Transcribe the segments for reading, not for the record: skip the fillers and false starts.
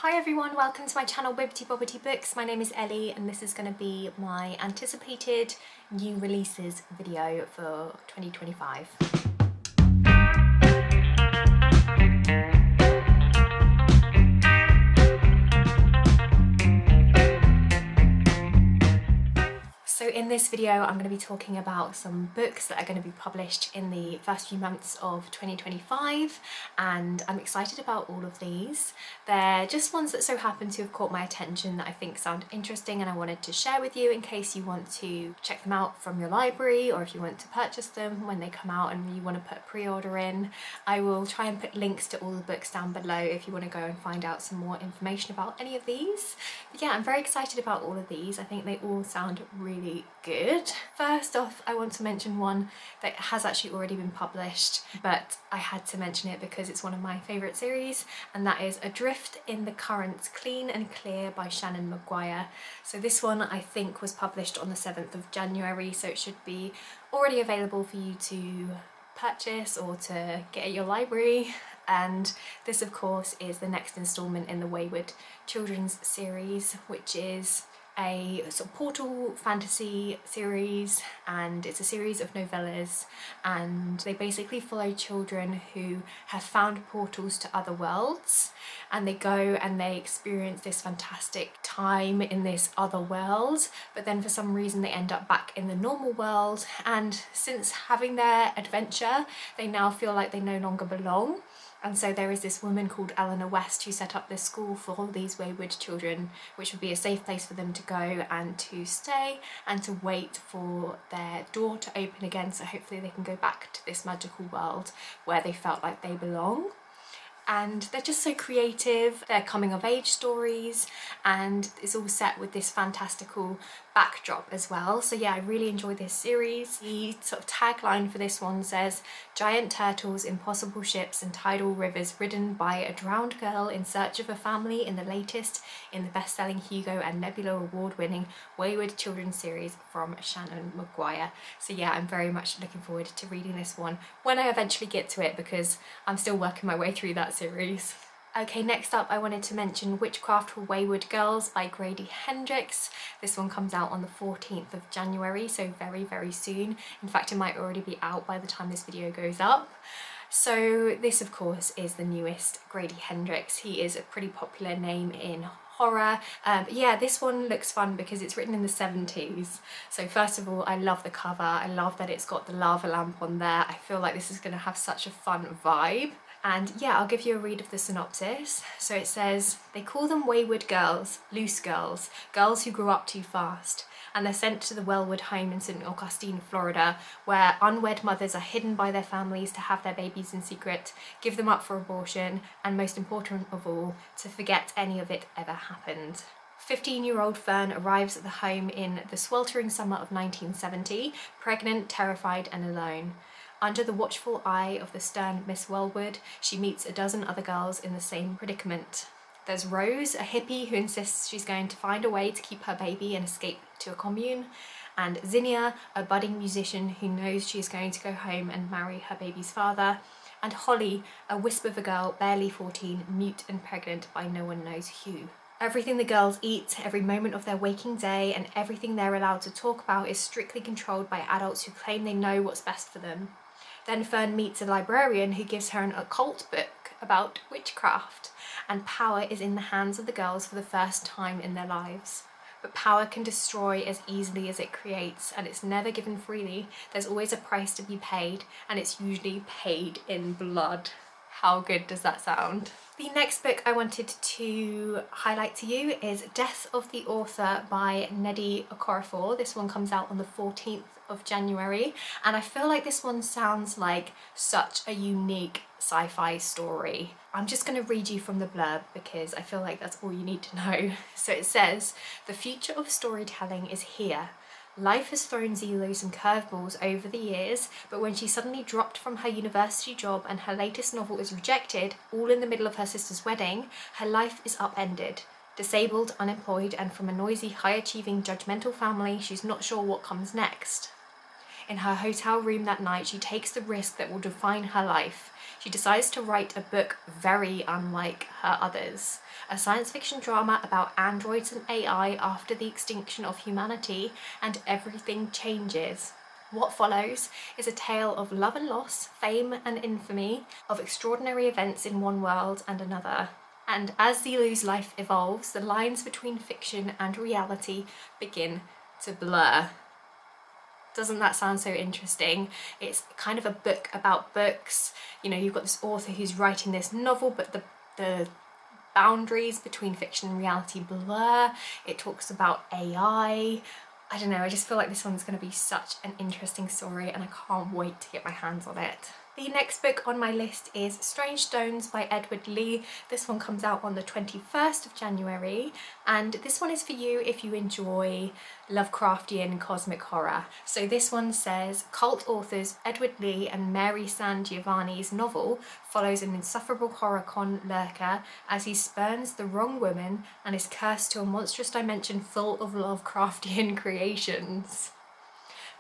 Hi everyone, welcome to my channel Bibbity Bobbity Books. My name is Ellie and this is going to be my anticipated new releases video for 2025. So in this video I'm going to be talking about some books that are going to be published in the first few months of 2025, and I'm excited about all of these. They're just ones that so happen to have caught my attention that I think sound interesting and I wanted to share with you in case you want to check them out from your library, or if you want to purchase them when they come out and you want to put a pre-order in. I will try and put links to all the books down below if you want to go and find out some more information about any of these. But yeah, I'm very excited about all of these. I think they all sound really good. First off, I want to mention one that has actually already been published, but I had to mention it because it's one of my favourite series, and that is Adrift in the Currents Clean and Clear by Seanan McGuire. So this one I think was published on the 7th of January, so it should be already available for you to purchase or to get at your library. And this of course is the next instalment in the Wayward children's series, which is a sort of portal fantasy series, and it's a series of novellas, and they basically follow children who have found portals to other worlds, and they go and they experience this fantastic time in this other world, but then for some reason they end up back in the normal world, and since having their adventure they now feel like they no longer belong. And so there is this woman called Eleanor West who set up this school for all these wayward children, which would be a safe place for them to go and to stay and to wait for their door to open again, so hopefully they can go back to this magical world where they felt like they belong. And they're just so creative. They're coming of age stories, and it's all set with this fantastical backdrop as well. So yeah, I really enjoy this series. The sort of tagline for this one says, "Giant turtles, impossible ships and tidal rivers ridden by a drowned girl in search of a family in the latest in the best-selling Hugo and Nebula award-winning Wayward children's series from Seanan McGuire." So yeah, I'm very much looking forward to reading this one when I eventually get to it, because I'm still working my way through that series. Okay, next up I wanted to mention Witchcraft for Wayward Girls by Grady Hendrix. This one comes out on the 14th of January, so very soon. In fact, it might already be out by the time this video goes up. So this of course is the newest Grady Hendrix. He is a pretty popular name in horror. But yeah, this one looks fun because it's written in the 70s. So first of all, I love the cover. I love that it's got the lava lamp on there. I feel like this is going to have such a fun vibe. And yeah, I'll give you a read of the synopsis. So it says, "They call them wayward girls, loose girls, girls who grew up too fast, and they're sent to the Wewood home in St. Augustine, Florida, where unwed mothers are hidden by their families to have their babies in secret, give them up for abortion, and most important of all, to forget any of it ever happened." 15-year-old Fern arrives at the home in the sweltering summer of 1970, pregnant, terrified and alone. Under the watchful eye of the stern Miss Wewood, she meets a dozen other girls in the same predicament. There's Rose, a hippie who insists she's going to find a way to keep her baby and escape to a commune, and Zinnia, a budding musician who knows she is going to go home and marry her baby's father, and Holly, a wisp of a girl barely 14, mute and pregnant by no one knows who. Everything the girls eat, every moment of their waking day, and everything they're allowed to talk about is strictly controlled by adults who claim they know what's best for them. Then Fern meets a librarian who gives her an occult book about witchcraft, and power is in the hands of the girls for the first time in their lives. But power can destroy as easily as it creates, and it's never given freely. There's always a price to be paid, and it's usually paid in blood. How good does that sound? The next book I wanted to highlight to you is Death of the Author by Nnedi Okorafor. This one comes out on the 14th of January, and I feel like this one sounds like such a unique sci-fi story. I'm just going to read you from the blurb because I feel like that's all you need to know. So it says, "The future of storytelling is here. Life has thrown Zelo some curveballs over the years, but when she suddenly dropped from her university job and her latest novel is rejected, all in the middle of her sister's wedding, her life is upended. Disabled, unemployed, and from a noisy, high-achieving, judgmental family, she's not sure what comes next. In her hotel room that night, she takes the risk that will define her life. she decides to write a book very unlike her others. A science fiction drama about androids and AI after the extinction of humanity, and everything changes. What follows is a tale of love and loss, fame and infamy, of extraordinary events in one world and another. And as Zilu's life evolves, the lines between fiction and reality begin to blur. Doesn't that sound so interesting? It's kind of a book about books. You know, you've got this author who's writing this novel, but the boundaries between fiction and reality blur. It talks about AI. I don't know, I just feel like this one's going to be such an interesting story and I can't wait to get my hands on it. The next book on my list is Strange Stones by Edward Lee. This one comes out on the 21st of January, and this one is for you if you enjoy Lovecraftian cosmic horror. So this one says, cult authors Edward Lee and Mary San Giovanni's novel follows an insufferable horror con lurker as he spurns the wrong woman and is cursed to a monstrous dimension full of Lovecraftian creations.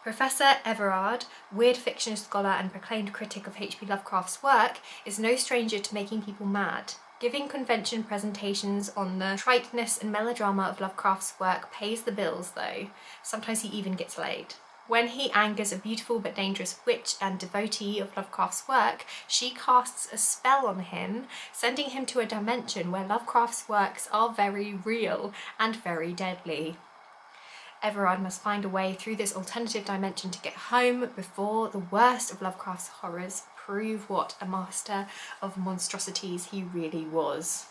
Professor Everard, weird fiction scholar and proclaimed critic of H.P. Lovecraft's work, is no stranger to making people mad. Giving convention presentations on the triteness and melodrama of Lovecraft's work pays the bills, though. Sometimes he even gets laid. When he angers a beautiful but dangerous witch and devotee of Lovecraft's work, she casts a spell on him, sending him to a dimension where Lovecraft's works are very real and very deadly. Everard must find a way through this alternative dimension to get home before the worst of Lovecraft's horrors prove what a master of monstrosities he really was.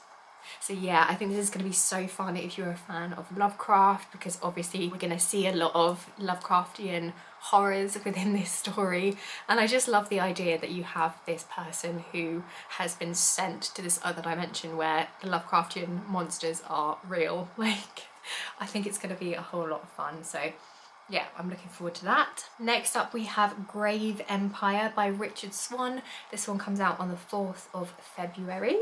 So yeah, I think this is going to be so fun if you're a fan of Lovecraft, because obviously we're going to see a lot of Lovecraftian horrors within this story, and I just love the idea that you have this person who has been sent to this other dimension where the Lovecraftian monsters are real. Like, I think it's going to be a whole lot of fun, so yeah, I'm looking forward to that. Next up we have Grave Empire by Richard Swan. This one comes out on the 4th of February.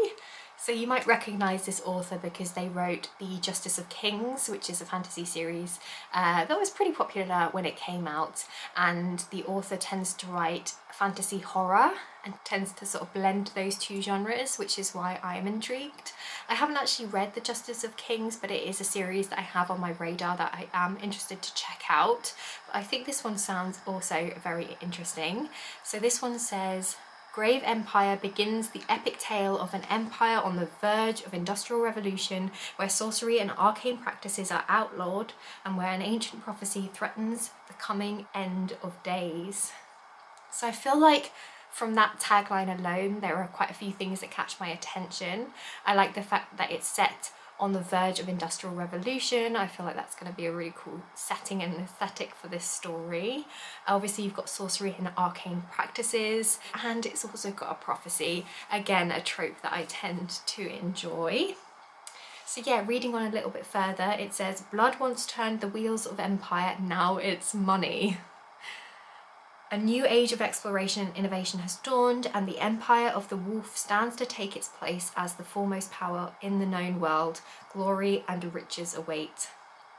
So you might recognise this author because they wrote The Justice of Kings, which is a fantasy series that was pretty popular when it came out, and the author tends to write fantasy horror and tends to sort of blend those two genres, which is why I am intrigued. I haven't actually read The Justice of Kings, but it is a series that I have on my radar that I am interested to check out. But I think this one sounds also very interesting. So this one says, Grave Empire begins the epic tale of an empire on the verge of industrial revolution, where sorcery and arcane practices are outlawed and where an ancient prophecy threatens the coming end of days. So I feel like from that tagline alone, there are quite a few things that catch my attention. I like the fact that it's set on the verge of industrial revolution. I feel like that's going to be a really cool setting and aesthetic for this story. Obviously you've got sorcery and arcane practices, and it's also got a prophecy, again a trope that I tend to enjoy. So yeah, reading on a little bit further, it says, blood once turned the wheels of empire, now it's money. A new age of exploration and innovation has dawned, and the Empire of the Wolf stands to take its place as the foremost power in the known world. Glory and riches await.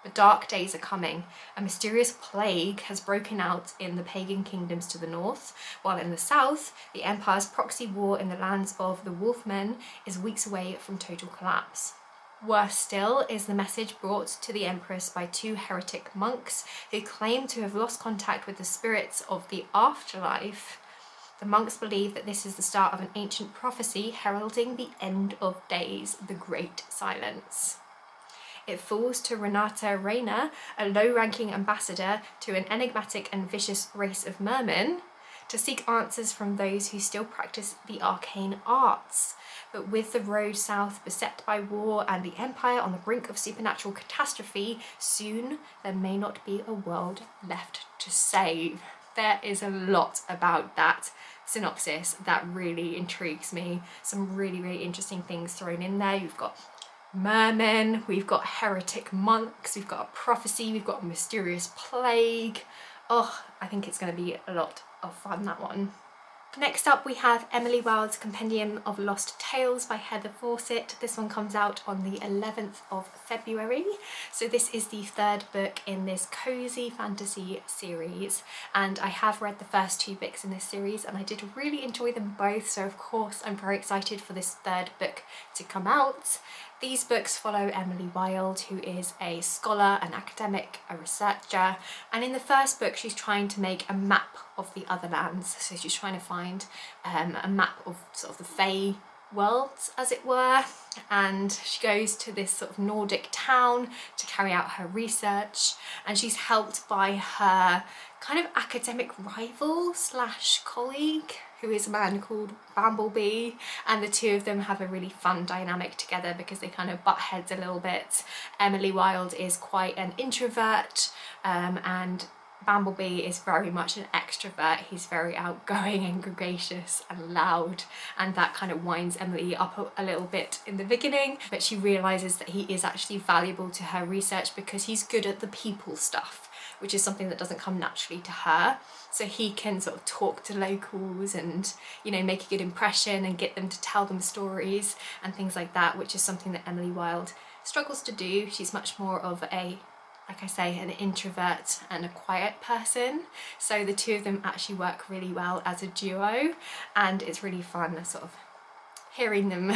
But dark days are coming. A mysterious plague has broken out in the pagan kingdoms to the north, while in the south, the Empire's proxy war in the lands of the Wolfmen is weeks away from total collapse. Worse still is the message brought to the Empress by two heretic monks who claim to have lost contact with the spirits of the afterlife. The monks believe that this is the start of an ancient prophecy heralding the end of days, the Great Silence. It falls to Renata Rayner, a low-ranking ambassador to an enigmatic and vicious race of mermen, to seek answers from those who still practice the arcane arts. But with the road south beset by war and the Empire on the brink of supernatural catastrophe, soon there may not be a world left to save. There is a lot about that synopsis that really intrigues me. Some really, really interesting things thrown in there. You've got mermen, we've got heretic monks, we've got a prophecy, we've got a mysterious plague. Oh, I think it's going to be a lot of fun, that one. Next up we have Emily Wilde's Compendium of Lost Tales by Heather Fawcett. This one comes out on the 11th of February. So this is the third book in this cosy fantasy series, and I have read the first two books in this series and I did really enjoy them both, so of course I'm very excited for this third book to come out. These books follow Emily Wilde, who is a scholar, an academic, a researcher, and in the first book she's trying to make a map of the other lands. So she's trying to find a map of sort of the Fae worlds, as it were, and she goes to this sort of Nordic town to carry out her research, and she's helped by her kind of academic rival slash colleague, who is a man called Bumblebee, and the two of them have a really fun dynamic together because they kind of butt heads a little bit. Emily Wilde is quite an introvert, and Bumblebee is very much an extrovert. He's very outgoing and gregarious and loud, and that kind of winds Emily up a little bit in the beginning, but she realises that he is actually valuable to her research because he's good at the people stuff, which is something that doesn't come naturally to her. So he can sort of talk to locals and, you know, make a good impression and get them to tell them stories and things like that, which is something that Emily Wilde struggles to do. She's much more of a, like I say, an introvert and a quiet person. So the two of them actually work really well as a duo, and it's really fun sort of hearing them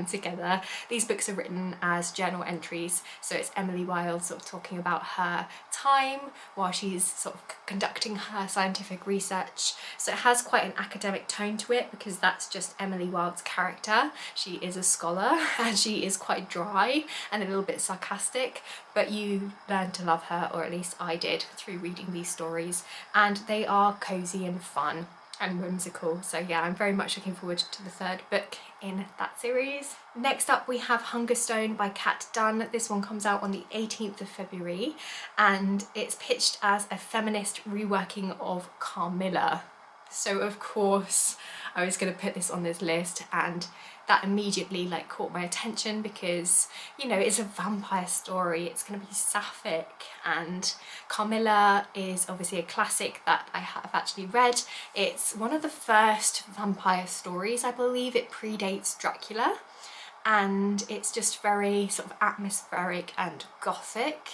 together. These books are written as journal entries, so it's Emily Wilde sort of talking about her time while she's sort of conducting her scientific research. So it has quite an academic tone to it because that's just Emily Wilde's character. She is a scholar and she is quite dry and a little bit sarcastic, but you learn to love her, or at least I did, through reading these stories, and they are cosy and fun and whimsical. So yeah, I'm very much looking forward to the third book in that series. Next up we have Hungerstone by Kat Dunn. This one comes out on the 18th of February, and it's pitched as a feminist reworking of Carmilla. So of course I was going to put this on this list, and that immediately like caught my attention because, you know, it's a vampire story, it's going to be sapphic, and Carmilla is obviously a classic that I have actually read. It's one of the first vampire stories, I believe it predates Dracula, and it's just very sort of atmospheric and gothic,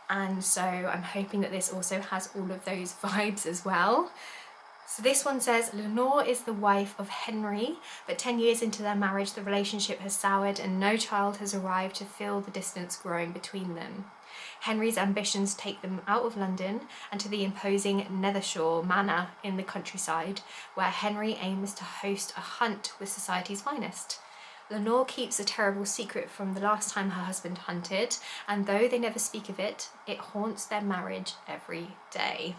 and so I'm hoping that this also has all of those vibes as well. So this one says, Lenore is the wife of Henry, but 10 years into their marriage the relationship has soured and no child has arrived to fill the distance growing between them. Henry's ambitions take them out of London and to the imposing Nethershore manor in the countryside, where Henry aims to host a hunt with society's finest. Lenore keeps a terrible secret from the last time her husband hunted, and though they never speak of it, it haunts their marriage every day.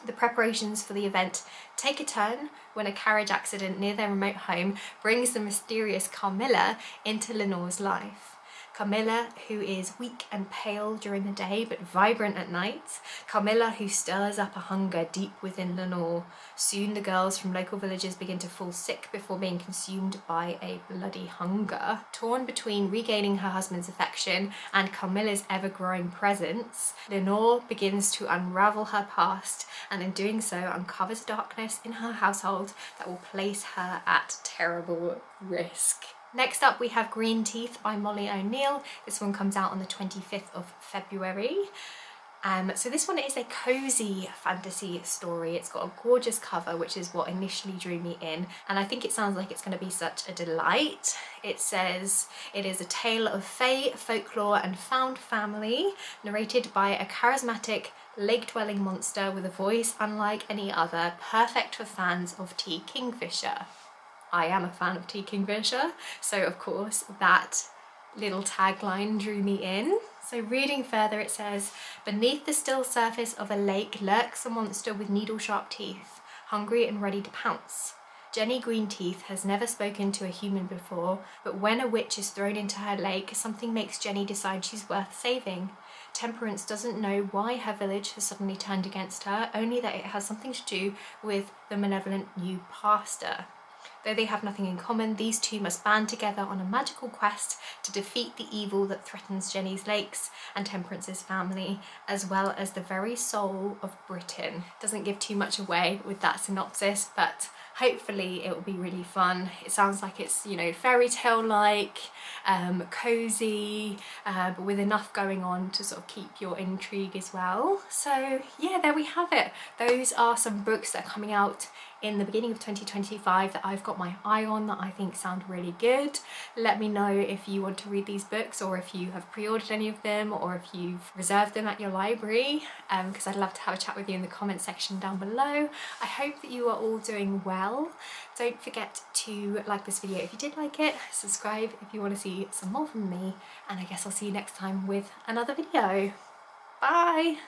The preparations for the event take a turn when a carriage accident near their remote home brings the mysterious Carmilla into Lenore's life. Carmilla, who is weak and pale during the day but vibrant at night. Carmilla, who stirs up a hunger deep within Lenore. Soon the girls from local villages begin to fall sick before being consumed by a bloody hunger. Torn between regaining her husband's affection and Carmilla's ever-growing presence, Lenore begins to unravel her past, and in doing so uncovers darkness in her household that will place her at terrible risk. Next up we have Greenteeth by Molly O'Neill. This one comes out on the 25th of February. So this one is a cosy fantasy story. It's got a gorgeous cover, which is what initially drew me in, and I think it sounds like it's going to be such a delight. It says it is a tale of fae, folklore and found family, narrated by a charismatic lake-dwelling monster with a voice unlike any other, perfect for fans of T. Kingfisher. I am a fan of T. Kingfisher, so of course that little tagline drew me in. So reading further, it says, beneath the still surface of a lake lurks a monster with needle-sharp teeth, hungry and ready to pounce. Jenny Greenteeth has never spoken to a human before, but when a witch is thrown into her lake, something makes Jenny decide she's worth saving. Temperance doesn't know why her village has suddenly turned against her, only that it has something to do with the malevolent new pastor. Though they have nothing in common, these two must band together on a magical quest to defeat the evil that threatens Jenny's Lakes and Temperance's family, as well as the very soul of Britain. Doesn't give too much away with that synopsis, but hopefully it will be really fun. It sounds like it's, you know, fairy tale like, cozy, but with enough going on to sort of keep your intrigue as well. So yeah, there we have it. Those are some books that are coming out in the beginning of 2025 that I've got my eye on that I think sound really good. Let me know if you want to read these books, or if you have pre-ordered any of them, or if you've reserved them at your library, because I'd love to have a chat with you in the comment section down below. I hope that you are all doing well. Don't forget to like this video if you did like it, subscribe if you want to see some more from me, and I guess I'll see you next time with another video. Bye!